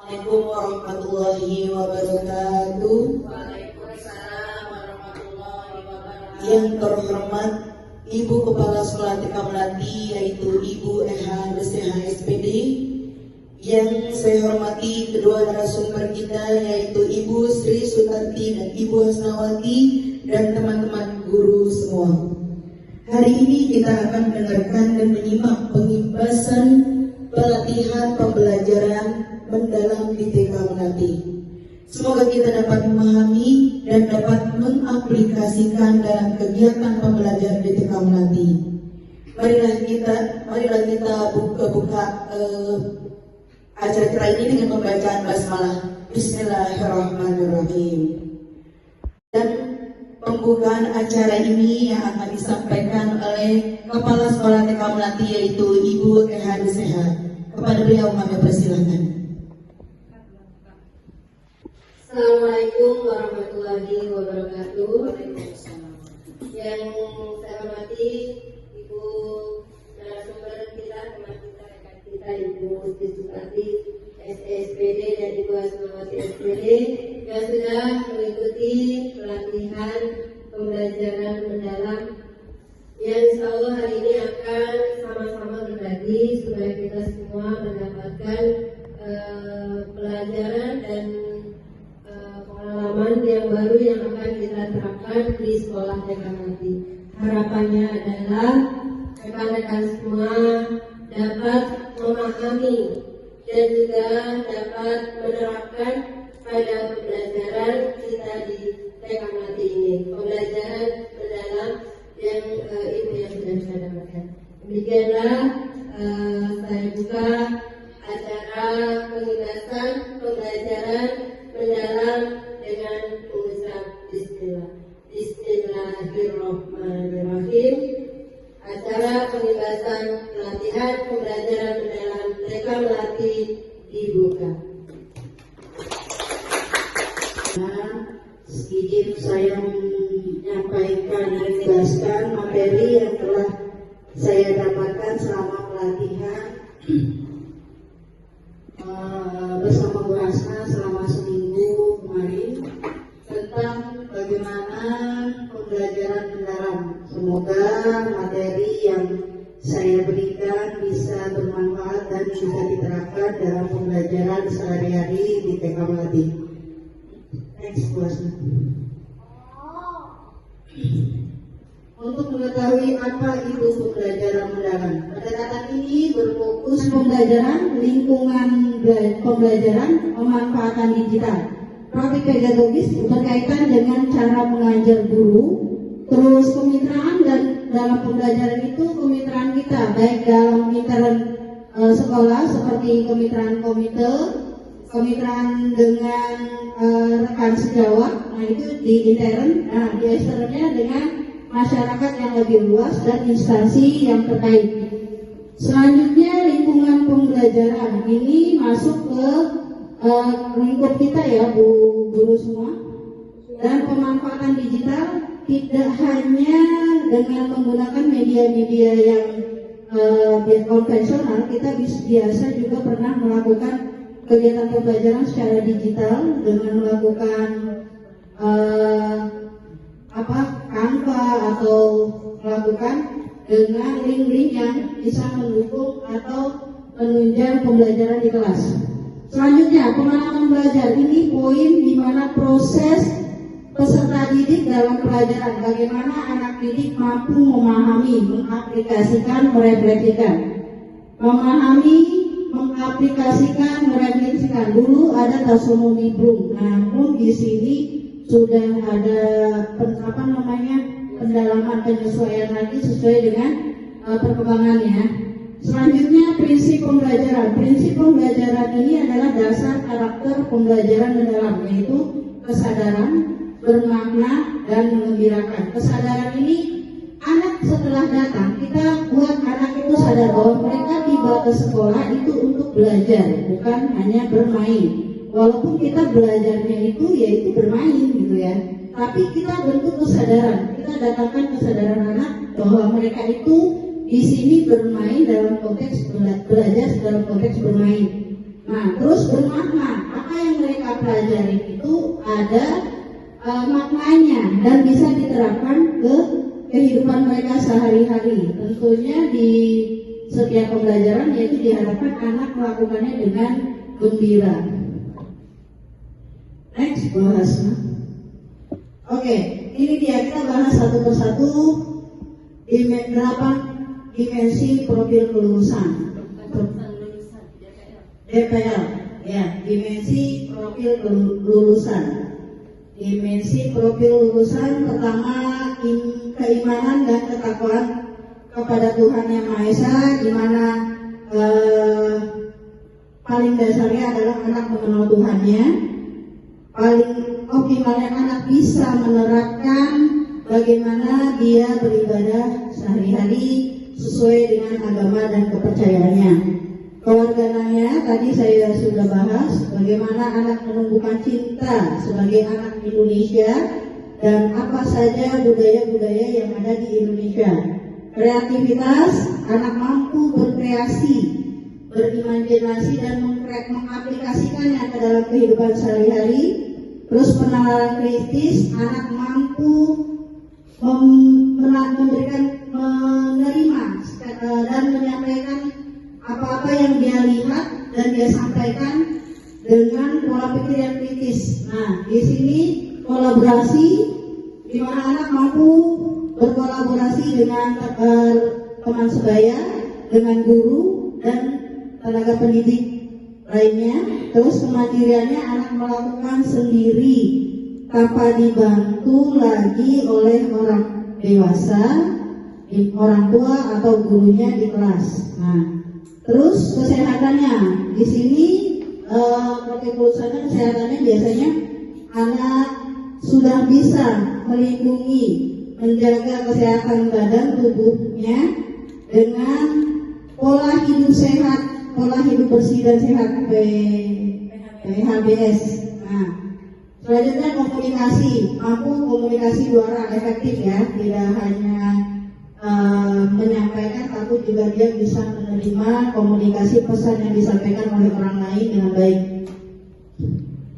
Assalamualaikum warahmatullahi wabarakatuh. Waalaikumsalam warahmatullahi wabarakatuh. Yang terhormat Ibu Kepala Sekolah TK Melati, yaitu Ibu Eha BCH SPD. Yang saya hormati kedua narasumber kita, yaitu Ibu Sri Sutanti dan Ibu Hasnawati, dan teman-teman guru semua. Hari ini kita akan mendengarkan dan menyimak pengimbasan pelatihan pembelajaran mendalam di TK Melati. Semoga kita dapat memahami dan dapat mengaplikasikan dalam kegiatan pembelajaran di TK Melati. Marilah kita buka acara ini dengan pembacaan basmalah. Bismillahirrahmanirrahim. Dan pembukaan acara ini yang akan disampaikan oleh Kepala Sekolah TK Melati, yaitu Ibu Eha BCH. Kepada beliau kami persilahkan. Assalamualaikum warahmatullahi wabarakatuh. Yang saya hormati Ibu narasumber kita, teman kita, rekan kita, Ibu Sri Sutanti SPD dan Ibu Hasnawati SPD yang sudah mengikuti pelatihan pembelajaran mendalam yang insya Allah hari ini akan sama-sama berbagi supaya kita semua mendapatkan pelajaran dan pengalaman yang baru yang akan kita terapkan di sekolah TK Melati. Harapannya adalah rekan-rekan semua dapat memahami dan juga dapat menerapkan pada pembelajaran kita di TK Melati ini. Pembelajaran mendalam yang ilmu yang sudah kita dapatkan. Demikianlah saya buka acara pengibasan pembelajaran mendalam dengan mengucap Bismillah. Bismillahirrahmanirrahim. Acara pengibasan pelatihan pembelajaran mendalam TK Melati dibuka. Sedikit saya menyampaikan dan menjelaskan materi yang telah saya dapatkan selama pelatihan bersama Bu Hasna selama seminggu kemarin tentang bagaimana pembelajaran mendalam. Semoga materi yang saya berikan bisa bermanfaat dan bisa diterapkan dalam pembelajaran sehari-hari di TK Melati. Next, Bu Hasna. Untuk mengetahui apa itu pembelajaran mendalam, pendekatan ini berfokus pembelajaran, lingkungan pembelajaran, pemanfaatan digital, praktik pedagogis berkaitan dengan cara mengajar guru, terus kemitraan dan dalam pembelajaran itu kemitraan kita baik dalam lingkaran sekolah seperti kemitraan komite, kemitraan dengan rekan sejawat, nah itu di intern, nah di eksternnya dengan masyarakat yang lebih luas dan instansi yang terkait. Selanjutnya lingkungan pembelajaran ini masuk ke lingkup kita ya Bu guru semua. Dan pemanfaatan digital tidak hanya dengan menggunakan media-media yang konvensional, kita biasa juga pernah melakukan kegiatan pembelajaran secara digital dengan melakukan Canva atau melakukan dengan link-link yang bisa mendukung atau menunjang pembelajaran di kelas. Selanjutnya pengalaman belajar, ini poin di mana proses peserta didik dalam pelajaran, bagaimana anak didik mampu memahami, mengaplikasikan, merefleksikan. Memahami, mengaplikasikan, merefleksikan. Dulu ada taksonomi Bloom, namun di sini sudah ada pendalaman penyesuaian lagi sesuai dengan perkembangannya. Selanjutnya prinsip pembelajaran. Prinsip pembelajaran ini adalah dasar karakter pembelajaran mendalam, yaitu kesadaran, bermakna, dan mengembirakan. Kesadaran ini anak setelah datang, kita buat anak itu sadar bahwa mereka tiba ke sekolah itu untuk belajar, bukan hanya bermain. Walaupun kita belajarnya itu yaitu bermain gitu ya, tapi kita bentuk kesadaran, kita datangkan kesadaran anak bahwa mereka itu di sini bermain dalam konteks belajar dalam konteks bermain. Nah, terus bermakna. Apa yang mereka pelajari itu ada maknanya dan bisa diterapkan ke kehidupan mereka sehari-hari. Tentunya di setiap pembelajaran yaitu diharapkan anak melakukannya dengan gembira. Next, bahas. Oke, ini dia kita bahas satu persatu 8 dimensi profil kelulusan. DPL, ya, dimensi profil lulusan. Dimensi profil lulusan pertama keimanan dan ketakwaan kepada Tuhan Yang Maha Esa, di mana paling dasarnya adalah anak mengenal Tuhannya. Paling optimalnya anak bisa menerapkan bagaimana dia beribadah sehari-hari sesuai dengan agama dan kepercayaannya. Kewarganegaraan tadi saya sudah bahas bagaimana anak menumbuhkan cinta sebagai anak Indonesia dan apa saja budaya-budaya yang ada di Indonesia. Kreativitas, anak mampu berkreasi, berimajinasi dan mengaplikasikannya ke dalam kehidupan sehari-hari. Terus penalaran kritis, anak mampu menerima dan menyampaikan apa-apa yang dia lihat dan dia sampaikan dengan pola pikir yang kritis. Nah, di sini kolaborasi, di mana anak mampu berkolaborasi dengan teman sebaya, dengan guru dan tenaga pendidik lainnya. Terus kemandiriannya anak melakukan sendiri tanpa dibantu lagi oleh orang dewasa, orang tua atau gurunya di kelas. Nah, terus kesehatannya di sini profil kelulusannya kesehatannya biasanya anak sudah bisa melindungi, menjaga kesehatan badan tubuhnya dengan pola hidup sehat, pola hidup bersih dan sehat PHBS. Nah, selanjutnya komunikasi, mampu komunikasi dua arah efektif ya, tidak hanya menyampaikan tapi juga dia bisa menerima komunikasi pesan yang disampaikan oleh orang lain dengan baik.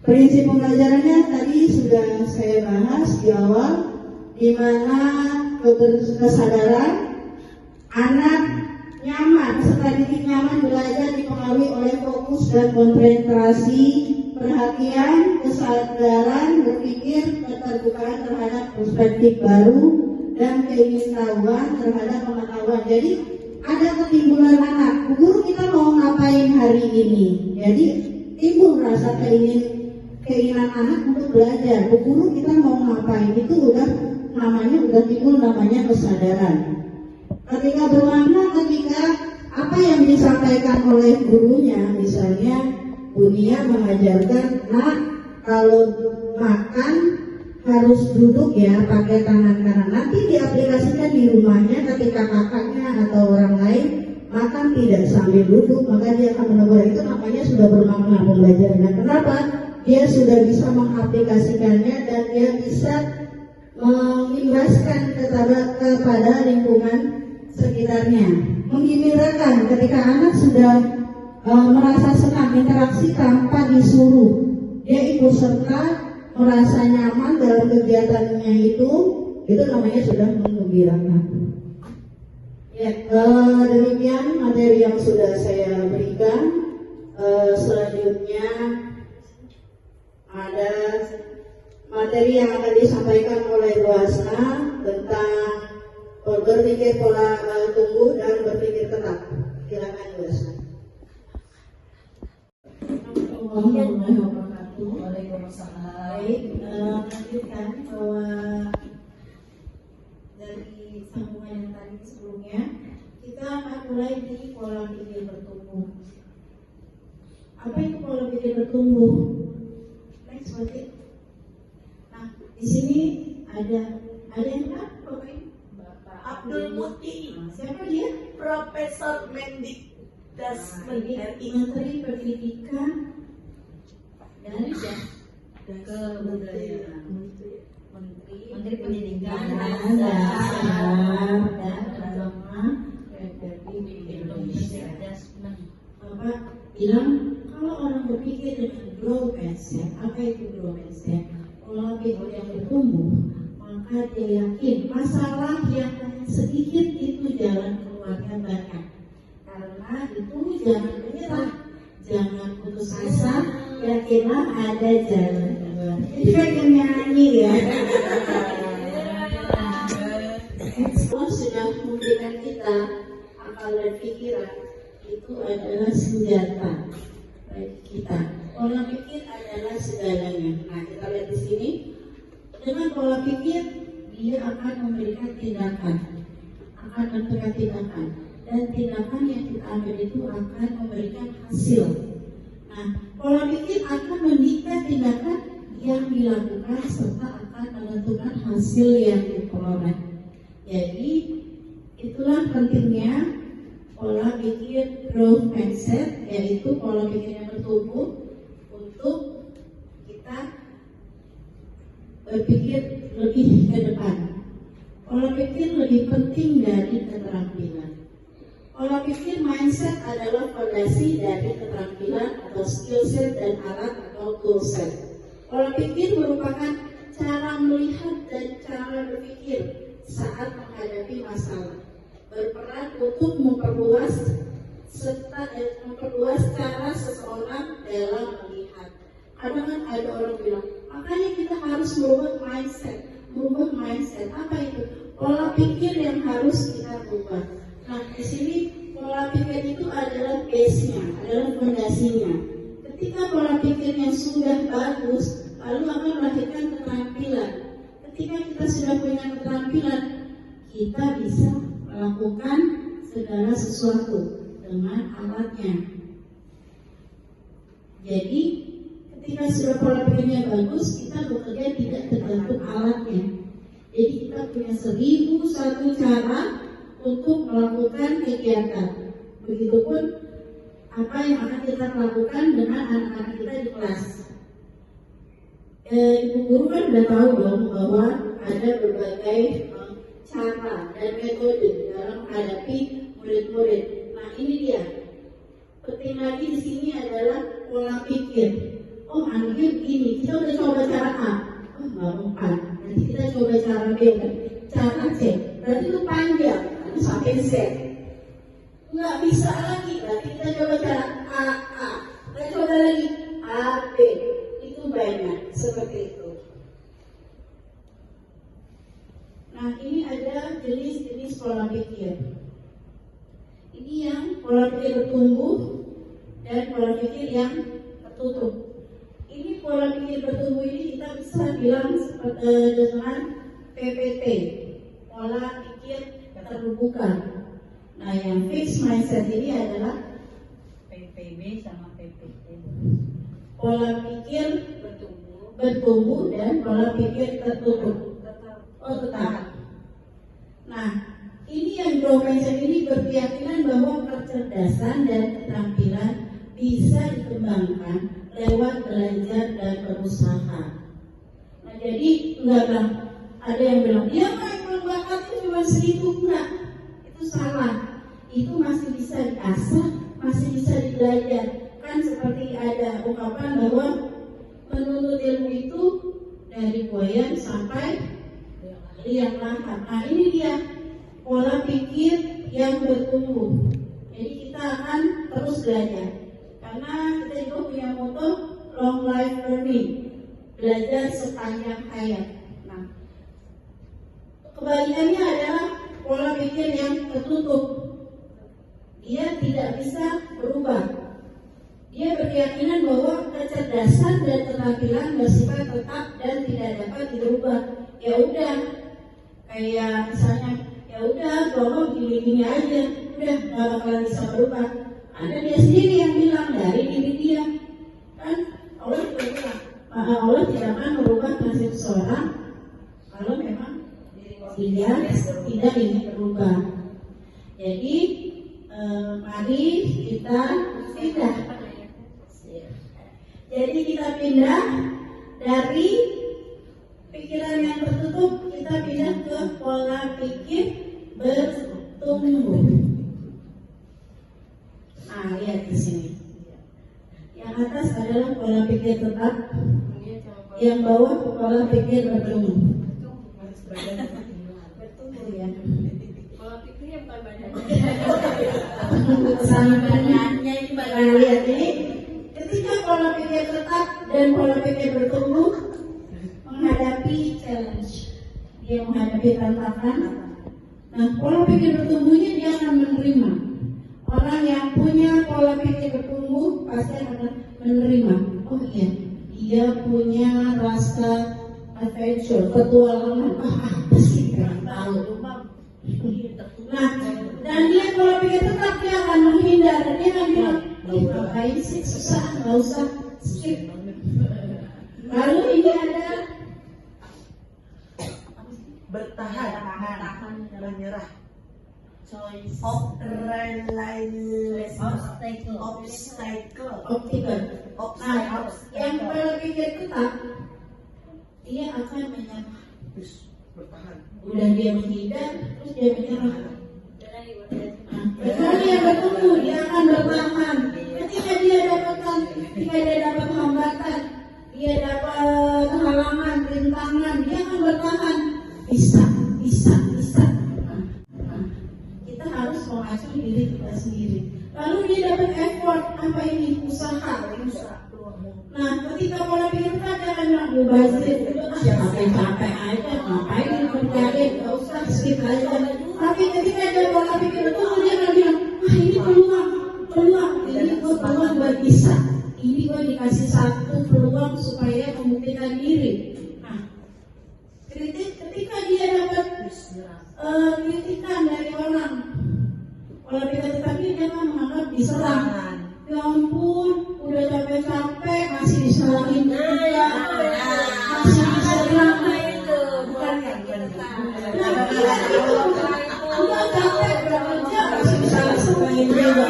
Prinsip pembelajarannya tadi sudah saya bahas di awal, di mana kesadaran anak nyaman, peserta didik nyaman belajar dipengaruhi oleh fokus dan konsentrasi, perhatian, kesadaran, berpikir, keterbukaan terhadap perspektif baru, dan keingintahuan terhadap pengetahuan. Jadi ada ketimbulan anak, guru kita mau ngapain hari ini? Jadi timbul rasa keinginan anak untuk belajar. Guru kita mau ngapain? Itu udah timbul namanya kesadaran. Ketika bermakna, ketika apa yang disampaikan oleh gurunya, misalnya Bunia mengajarkan, nak kalau makan harus duduk ya pakai tangan kanan. Nanti diaplikasikan di rumahnya ketika kakaknya atau orang lain makan tidak sambil duduk, maka dia akan menegur. Itu namanya sudah bermakna pembelajarannya. Kenapa? Dia sudah bisa mengaplikasikannya dan dia bisa mengimbaskan kepada lingkungan sekitarnya. Menggembirakan ketika anak sudah merasa senang interaksi tanpa disuruh, dia ikut serta merasa nyaman dalam kegiatannya itu namanya sudah menggembirakan. Ya, demikian materi yang sudah saya berikan. Selanjutnya ada materi yang akan disampaikan oleh Bu Hasna tentang berpikir pola tumbuh dan berpikir tetap. Silakan Bu Hasna. Baik, lanjutkan bahwa dari sambungan yang tadi sebelumnya kita akan mulai di pola pikir bertumbuh. Apa itu pola pikir bertumbuh? Next, berarti. Nah, di sini ada yang tahu, Bapak Abdul Muti. Siapa dia? Profesor Mendik Dasmeni RI. Menteri Pendidikan dan Kebudayaan. Menteri Pendidikan dan Agama Republik Indonesia. Bapak bilang kalau berpikir dengan growth mindset. Apa itu growth mindset? Pola pikir yang bertumbuh, maka dia yakin masalah yang sedikit itu jalan keluarnya banyak. Karena itu jangan menyerah, jangan putus asa, yakinlah ada jalan keluar. Jadi pengen nyanyi ya. Allah sudah memberikan kita akal dan pikiran, itu adalah senjata bagi kita. Pola pikir adalah segalanya. Nah, kita lihat di sini. Dengan pola pikir, dia akan memberikan tindakan, akan memberikan tindakan, dan tindakan yang kita ambil itu akan memberikan hasil. Nah, pola pikir akan mendikte tindakan yang dilakukan serta akan menentukan hasil yang diperoleh. Jadi, itulah pentingnya pola pikir growth mindset, yaitu pola pikir yang bertumbuh untuk kita berpikir lebih ke depan. Pola pikir lebih penting dari keterampilan. Pola pikir mindset adalah fondasi dari keterampilan atau skill set dan alat atau tool set. Pola pikir merupakan cara melihat dan cara berpikir saat menghadapi masalah, berperan untuk memperluas cara seseorang dalam melihat. Kadang kan ada orang bilang, makanya kita harus merubah mindset. Apa itu? Pola pikir yang harus kita rubah. Nah, di sini pola pikir itu adalah base-nya, adalah fondasinya. Ketika pola pikirnya sudah bagus, lalu akan melahirkan keterampilan. Ketika kita sudah punya keterampilan, kita bisa melakukan segala sesuatu dengan alatnya. Jadi, ketika sudah pola pikirnya bagus, kita bekerja tidak tergantung alatnya. Jadi kita punya 1001 cara untuk melakukan kegiatan. Begitupun apa yang akan kita lakukan dengan anak-anak kita di kelas. Ibu guru kan sudah tahu dong bahwa ada berbagai cara dan metode dalam menghadapi murid-murid. Nah, ini dia. Penting lagi di sini adalah pola pikir. Oh, anaknya begini, kita udah coba cara A, oh nggak mempan. Nanti kita coba cara B, cara C. Berarti itu panjang, lalu sampai Z. Nggak bisa lagi, berarti kita coba cara A. Kita coba lagi A, B. Itu banyak seperti itu. Nah, ini ada jenis-jenis pola pikir. Ini yang pola pikir bertumbuh dan pola pikir yang tertutup. Ini pola pikir bertumbuh ini kita bisa bilang dengan PPT, pola pikir terbuka. Nah, yang fixed mindset ini adalah PPB sama PPT. pola pikir bertumbuh dan pola pikir tertutup. Oh, tetap. Nah, ini yang growth mindset ini berkeyakinan bahwa kecerdasan dan keterampilan bisa dikembangkan lewat belajar dan berusaha. Nah, jadi enggak bilang, ada yang bilang dia memang bakatnya cuma segitu, enggak, itu salah. Itu masih bisa diasah, masih bisa dibelajar. Kan seperti ada ungkapan bahwa menuntut ilmu itu dari buaya sampai liang lahat. Nah, ini dia pola pikir yang bertumbuh. Jadi kita akan terus belajar. Karena kita juga punya moto long life learning, belajar sepanjang hayat. Nah, kebalikannya adalah pola pikir yang tertutup. Dia tidak bisa berubah. Dia berkeyakinan bahwa kecerdasan dan keterampilan bersifat tetap dan tidak dapat dirubah. Ya udah, kayak misalnya, ya udah, kalau gini-gini aja, udah nggak bakalan bisa berubah. Ada dia sendiri yang bilang dari diri dia, kan Allah juga bilang, Allah tidak akan merubah nasib seseorang kalau memang dia tidak ingin berubah. Jadi mari kita pindah. Jadi kita pindah dari pikiran yang tertutup, kita pindah ke pola pikir bertumbuh. Nah, lihat di sini. Yang atas adalah Yang bawah pola pikir bertumbuh. Bertumbuh ya. Pola pikirnya bukan badan. Badannya ini badan lihat ini. Ketika pola pikir tetap dan pola pikir bertumbuh menghadapi challenge, dia menghadapi tantangan. Nah, pola pikir bertumbuhnya dia akan menerima. Orang yang punya pola pikir bertumbuh pasti akan menerima. Oh iya, dia punya rasa adventure, petualangan. Apa sih nggak tahu. Nah, dan dia pola pikir tetap dia akan menghindar. Dia akan bilang, ngapain sih susah, nggak usah skip. Lalu ini ada Bertahan, menyerah. Choice. Obstacle. optical. Nah, yang pola pikir tetap dia akan menyerah. Bertahan. Udah dia menghindar, terus dia menyerah. Nah, Kecuali yang bertumbuh, dia akan bertahan. Ketika dia dapat hambatan, dia dapat halangan, rintangan, dia akan bertahan. Bisa. Nah, kita harus mengacu diri kita sendiri. Lalu dia dapat effort, apa ini? Usaha. Nah, ketika pola pikir kita akan mubazir, capek aja, ngapain kerjain, nggak usah skip aja. Tapi ketika ada pola pikir itu dia akan bilang, ini peluang, ini gue peluang buat bisa. Ini gue dikasih satu peluang supaya membuktikan diri. Nah, ketika dia dapat kritikan dari orang, pola pikir tetapi dia akan menganggap diserang. Ya ampun, udah capek-capek masih disalahin juga, masih diserang. bukan yang kita. Nah, kira itu udah capek udah kerja masih disalahin juga.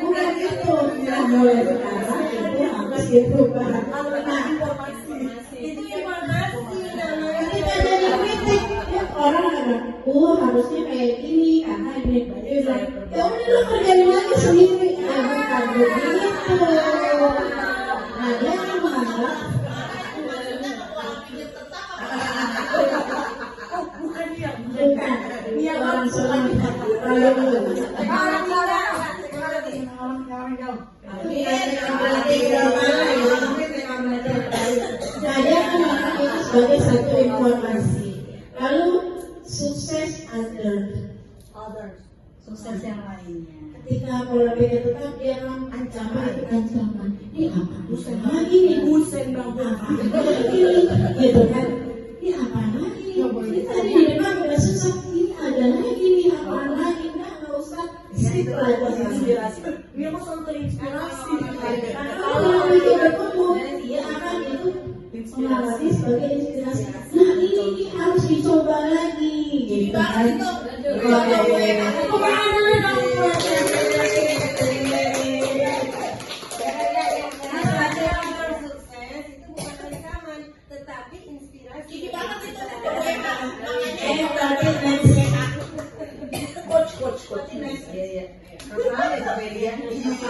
Bukan itu, yang mulai sekarang itu harus dirubah. Nah, Itu informasi namanya. ketika jadi kritik, ya orang ada, harusnya kayak gini karena ini. Ya udah lu kerjain lagi sendiri. Bukan begitu. Nah, dia akan menganggap bukan dia orang selang Nah, dia akan menganggap itu sebagai satu informasi. Lalu sukses others, Sukses yang lainnya. ketika pola pikir tetap dia akan ancaman. Ini apa? Busen lagi nih, apa lagi gitu kan? Ini apa lagi? Ini tadi di depan udah susah. Ini ada lagi nih, apa lagi? Nggak usah. Skip aja. Dia mau selalu terinspirasi. Karena kalau itu bertumbuh, dia akan itu mengalami sebagai inspirasi. Nah, ini harus dicoba lagi. Gitu kan? Sukses itu bukan ancaman, tetapi inspirasi. Coach. Iya. Makanya sampai dia gitu.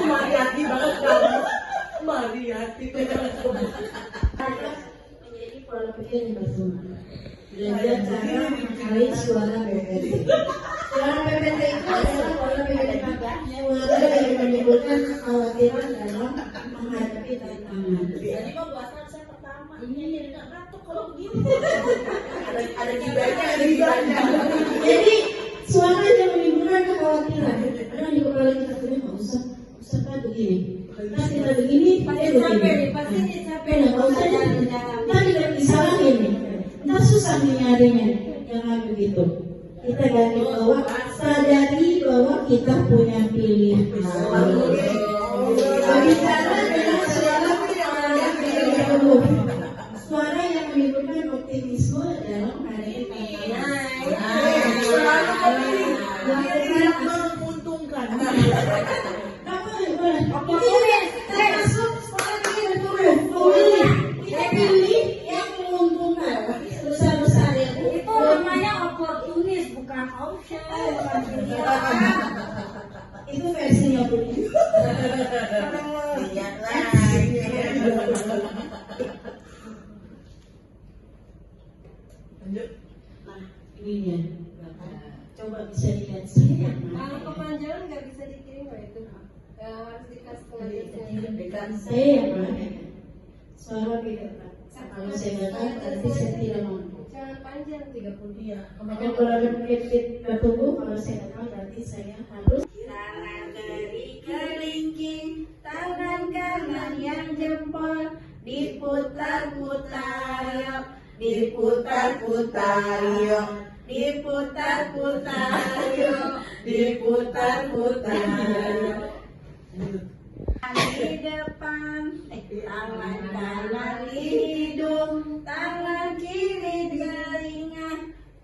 Mariati banget kamu. Mariati. Menjadi pola pikir yang bertumbuh. Belajar cara menghargai suara PPT. Suara PPT itu adalah pola pikir suara yang menimbulkan kekhawatiran dalam menghadapi tantangan. Jadi pembahasan saya pertama ini nggak batuk kalau begini. Ada gibahnya. Jadi suara yang menimbulkan kekhawatiran. Karena di kepala kita sebenarnya nggak usah kan begini. Nah, kita begini, Pasti dia capek begini. nih, pasti dia capek. Nggak usah kita tidak disalahin nih. Ntar susah nih nyarinya. Jangan begitu. Kita ganti bahwa sadari bahwa kita punya pilihan. Berbicara dengan suara yang bertumbuh. Suara yang menimbulkan optimisme dalam menghadapi tantangan. Menguntungkan. Saya masuk sekolah ini bertumbuh. Kita pilih yang menguntungkan. Besar-besar ya. Itu namanya oportunis, bukan option. Itu versinya Bu. Lihat lagi. Lanjut. Nah, ininya. Coba bisa dilihat saya yang Kalau mana? kepanjangan nggak bisa dikirim loh itu. Harus dikasih pengajian. Dekat Saya yang mana? Suara beda, Pak. Kalau saya nggak tahu, berarti saya tidak mampu. Jangan panjang 30 dia. Maka kalau ada fit bertumbuh, kalau saya nggak tahu, berarti saya harus Tangan kiri kelingking, tangan kanan yang jempol, diputar-putar yuk, diputar-putar yuk, diputar-putar yuk, diputar-putar yuk. Tangan di depan, tangan kanan di hidung, tangan kiri di telinga,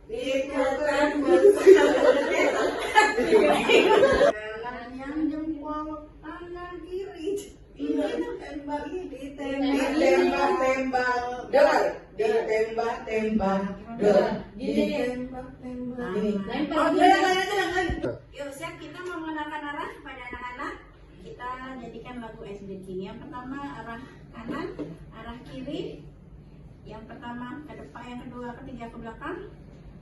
diputar-putar. Tangan yang jempol, tangan kiri, ditembak, Ditembak-tembak. Dengar. Ditembak-tembak. Dengar. Ditembak-tembak. Oh, jangan. Yuk, siap, kita mau mengenalkan arah pada anak-anak. Kita jadikan lagu SD King. Yang pertama arah kanan, arah kiri. Yang pertama ke depan, yang kedua, ketiga ke belakang.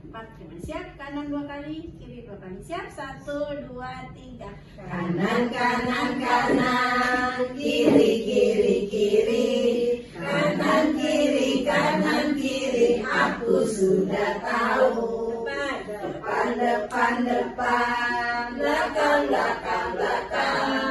4 kali. Siap, kanan 2 kali, kiri 2 kali. Siap, 1, 2, 3. Kanan, kanan, kanan. Kiri, kiri, kiri. Kanan, kiri. Aku sudah tahu. Depan. Depan, depan, depan. Belakang, belakang, belakang.